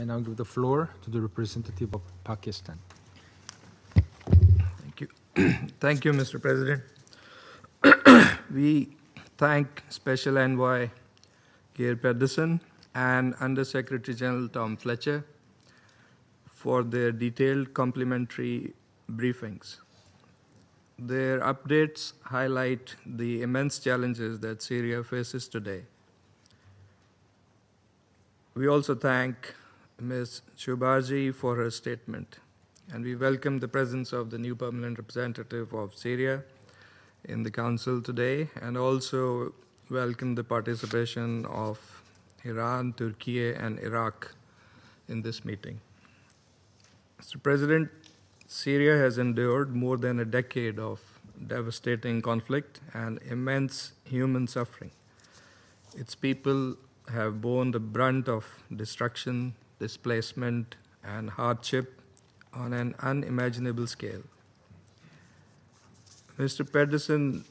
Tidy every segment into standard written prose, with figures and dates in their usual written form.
I now give the floor to the representative of Pakistan. Thank you. Thank you, Mr. President. We thank Special Envoy Geir Pedersen and Undersecretary General Tom Fletcher for their detailed complimentary briefings. Their updates highlight the immense challenges that Syria faces today. We also thank Ms. Shubarji for her statement, and we welcome the presence of the new permanent representative of Syria in the Council today, and also welcome the participation of Iran, Turkey, and Iraq in this meeting. Mr. President, Syria has endured more than a decade of devastating conflict and immense human suffering. Its people have borne the brunt of destruction, displacement, and hardship on an unimaginable scale. Mr. Pedersen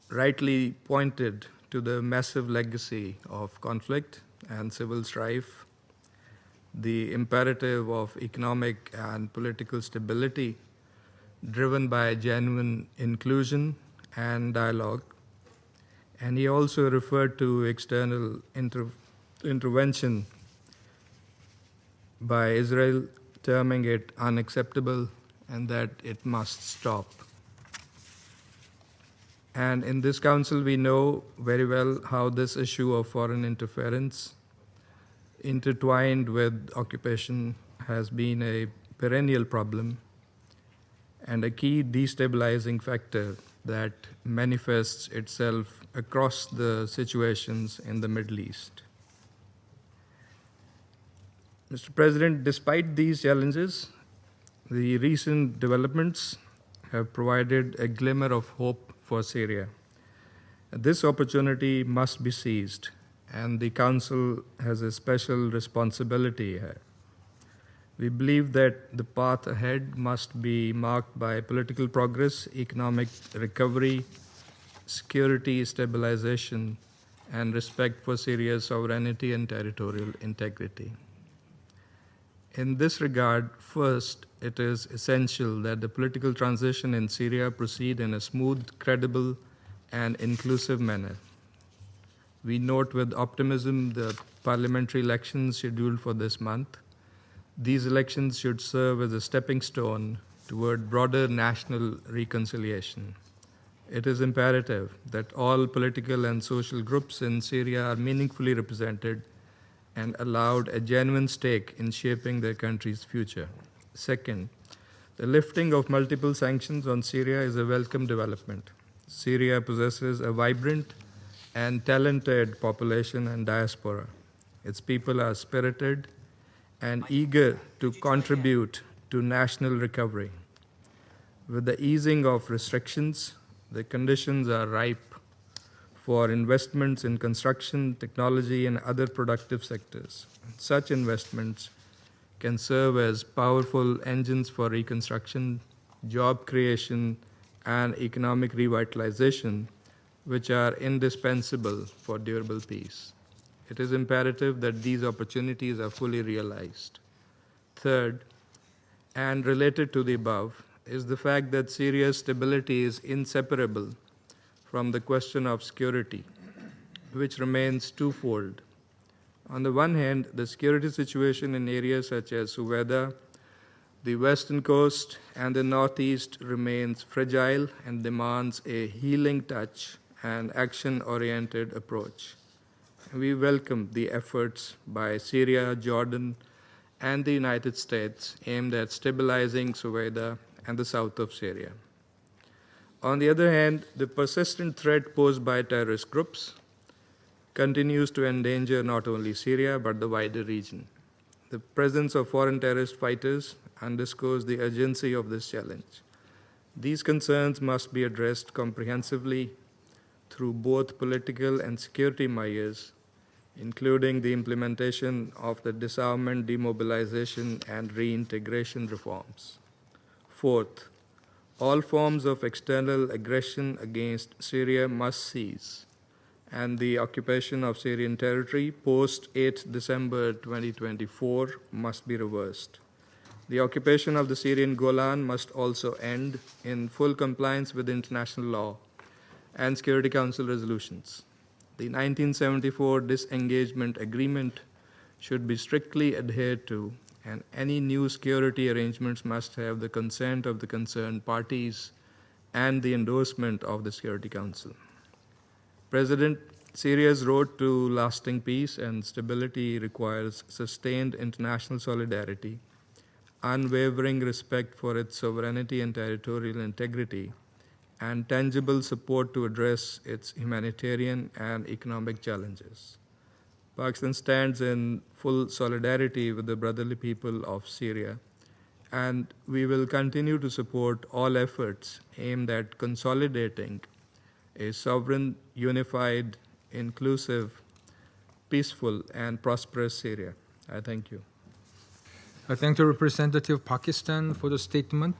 rightly pointed to the massive legacy of conflict and civil strife, the imperative of economic and political stability driven by genuine inclusion and dialogue, and he also referred to external intervention by Israel, terming it unacceptable and that it must stop. And in this council, we know very well how this issue of foreign interference intertwined with occupation has been a perennial problem and a key destabilizing factor that manifests itself across the situations in the Middle East. Mr. President, despite these challenges, the recent developments have provided a glimmer of hope for Syria. This opportunity must be seized, and the Council has a special responsibility here. We believe that the path ahead must be marked by political progress, economic recovery, security stabilization, and respect for Syria's sovereignty and territorial integrity. In this regard, first, it is essential that the political transition in Syria proceed in a smooth, credible, and inclusive manner. We note with optimism the parliamentary elections scheduled for this month. These elections should serve as a stepping stone toward broader national reconciliation. It is imperative that all political and social groups in Syria are meaningfully represented and allowed a genuine stake in shaping their country's future. Second, the lifting of multiple sanctions on Syria is a welcome development. Syria possesses a vibrant and talented population and diaspora. Its people are spirited and eager to contribute to national recovery. With the easing of restrictions, the conditions are ripe for investments in construction, technology, and other productive sectors. Such investments can serve as powerful engines for reconstruction, job creation, and economic revitalization, which are indispensable for durable peace. It is imperative that these opportunities are fully realized. Third, and related to the above, is the fact that Syria's stability is inseparable from the question of security, which remains twofold. On the one hand, the security situation in areas such as Suweda, the western coast, and the northeast remains fragile and demands a healing touch and action-oriented approach. We welcome the efforts by Syria, Jordan, and the United States aimed at stabilizing Suweda and the south of Syria. On the other hand, the persistent threat posed by terrorist groups continues to endanger not only Syria but the wider region. The presence of foreign terrorist fighters underscores the urgency of this challenge. These concerns must be addressed comprehensively through both political and security measures, including the implementation of the disarmament, demobilization, and reintegration reforms. Fourth, all forms of external aggression against Syria must cease, and the occupation of Syrian territory post 8 December 2024 must be reversed. The occupation of the Syrian Golan must also end in full compliance with international law and Security Council resolutions. The 1974 disengagement agreement should be strictly adhered to, and any new security arrangements must have the consent of the concerned parties and the endorsement of the Security Council. President, Syria's road to lasting peace and stability requires sustained international solidarity, unwavering respect for its sovereignty and territorial integrity, and tangible support to address its humanitarian and economic challenges. Pakistan stands in full solidarity with the brotherly people of Syria, and we will continue to support all efforts aimed at consolidating a sovereign, unified, inclusive, peaceful, and prosperous Syria. I thank you. I thank the representative of Pakistan for the statement.